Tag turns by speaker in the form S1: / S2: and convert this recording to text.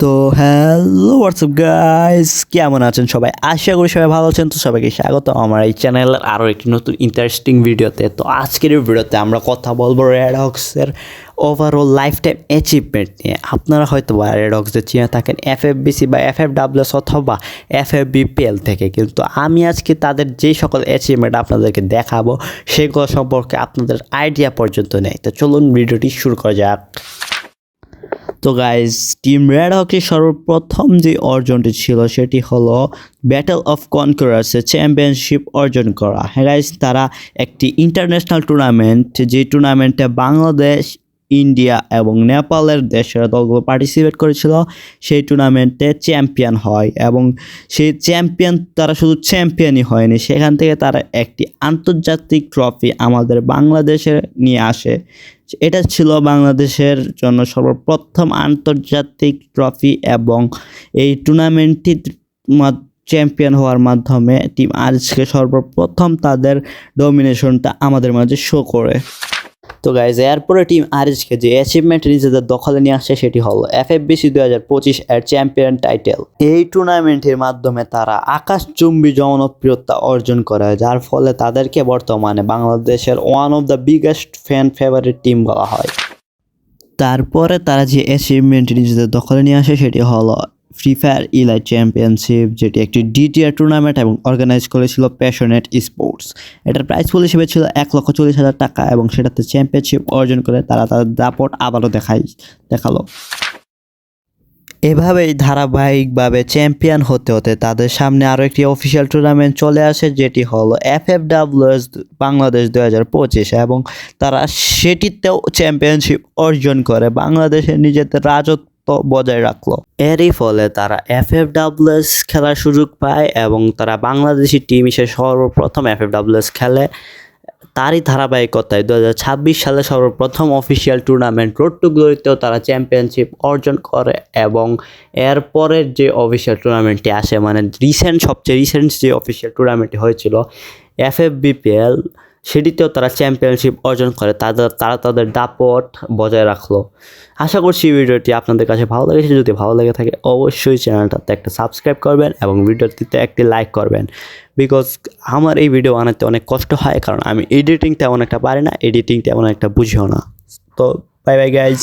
S1: তো hello WhatsApp guys, কেমন আছেন সবাই? আশা করি সবাই ভালো আছেন। তো সবাইকে স্বাগত আমার এই চ্যানেলের আরও একটি নতুন ইন্টারেস্টিং ভিডিওতে। তো আজকের এই ভিডিওতে আমরা কথা বলবো রেড হক্সের ওভারঅল লাইফ টাইম অ্যাচিভমেন্ট নিয়ে। আপনারা হয়তো বা রেড হক্সদের চিনে থাকেন এফএফবিসি বা এফএফডাব্লিউএস অথবা এফএফবিপিএল থেকে, কিন্তু আমি আজকে তাদের যেই সকল অ্যাচিভমেন্ট আপনাদেরকে দেখাবো সেগুলো সম্পর্কে আপনাদের আইডিয়া পর্যন্ত নেই। তো চলুন ভিডিওটি শুরু করা যাক। তো গাইজ, টিম রেড হকের সর্বপ্রথম যে অর্জনটি ছিল সেটি হলো ব্যাটল অফ কনকরার্সে চ্যাম্পিয়নশিপ অর্জন করা। হ্যাঁ গাইজ, তারা একটি ইন্টারন্যাশনাল টুর্নামেন্ট, যে টুর্নামেন্টে বাংলাদেশ, ইন্ডিয়া এবং নেপালের দেশের দলগুলো পার্টিসিপেট করেছিল, সেই টুর্নামেন্টে চ্যাম্পিয়ন হয়। এবং সেই চ্যাম্পিয়ন, তারা শুধু চ্যাম্পিয়নই হয়নি, সেখান থেকে তারা একটি আন্তর্জাতিক ট্রফি আমাদের বাংলাদেশে নিয়ে আসে। এটা ছিল বাংলাদেশের জন্য সর্বপ্রথম আন্তর্জাতিক ট্রফি এবং এই টুর্নামেন্টটি চ্যাম্পিয়ন হওয়ার মাধ্যমে টিম আরএসকে সর্বপ্রথম তাদের ডমিনেশনটা আমাদের মাঝে শো করে। তো গাইজ, এরপরে টিম আরএসকে যে অ্যাচিভমেন্ট নিজেদের দখলে নিয়ে আসছে সেটি হলো এফএফবিসি 2025 এর চ্যাম্পিয়ন টাইটেল। এই টুর্নামেন্টের মাধ্যমে তারা আকাশচুম্বী জনপ্রিয়তা অর্জন করে, যার ফলে তাদেরকে বর্তমানে বাংলাদেশের one of the biggest fan favourite team বলা হয়। তারপরে তারা যে অ্যাচিভমেন্ট নিজেদের দখলে নিয়ে আসে সেটি হলো ফ্রি ফায়ার ইলাইট চ্যাম্পিয়নশিপ, যেটি একটি ডিটিআর টুর্নামেন্ট এবং অর্গানাইজ করেছিল প্যাশনেট স্পোর্টস। এটার প্রাইস পুল হিসেবে ছিল 1,40,000 টাকা এবং সেটাতে চ্যাম্পিয়নশিপ অর্জন করে তারা তাদের দাপট আবারও দেখালো। এভাবেই ধারাবাহিকভাবে চ্যাম্পিয়ন হতে হতে তাদের সামনে আরও একটি অফিসিয়াল টুর্নামেন্ট চলে আসে, যেটি হলো এফএফডাব্লিউএস বাংলাদেশ 2025, এবং তারা সেটিতেও চ্যাম্পিয়নশিপ অর্জন করে বাংলাদেশের নিজেদের রাজত্ব বজায় রাখলো। এরই ফলে তারা এফএফডাব্লিউএস খেলার সুযোগ পায় এবং তারা বাংলাদেশি টিম হিসেবে সর্বপ্রথম এফএফডাব্লিউএস খেলে। তারই ধারাবাহিকতায় 2026 সালে সর্বপ্রথম অফিসিয়াল টুর্নামেন্ট রোড টু গ্লোরিতেও তারা চ্যাম্পিয়নশিপ অর্জন করে। এবং এরপরের যে অফিসিয়াল টুর্নামেন্টটি আসে, মানে সবচেয়ে রিসেন্ট যে অফিসিয়াল টুর্নামেন্টটি হয়েছিল এফএফবিপিএল, সেটিতেও তারা চ্যাম্পিয়নশিপ অর্জন করে। তারা তাদের দাপট বজায় রাখলো। আশা করছি ভিডিওটি আপনাদের কাছে ভালো লেগেছে। যদি ভালো লেগে থাকে অবশ্যই চ্যানেলটাতে একটা সাবস্ক্রাইব করবেন এবং ভিডিওটিতে একটি লাইক করবেন, বিকজ আমার এই ভিডিও বানাতে অনেক কষ্ট হয়, কারণ আমি এডিটিং তেমন একটা পারি না, এডিটিং তেমন একটা বুঝিও না। তো বাই বাই গাইজ।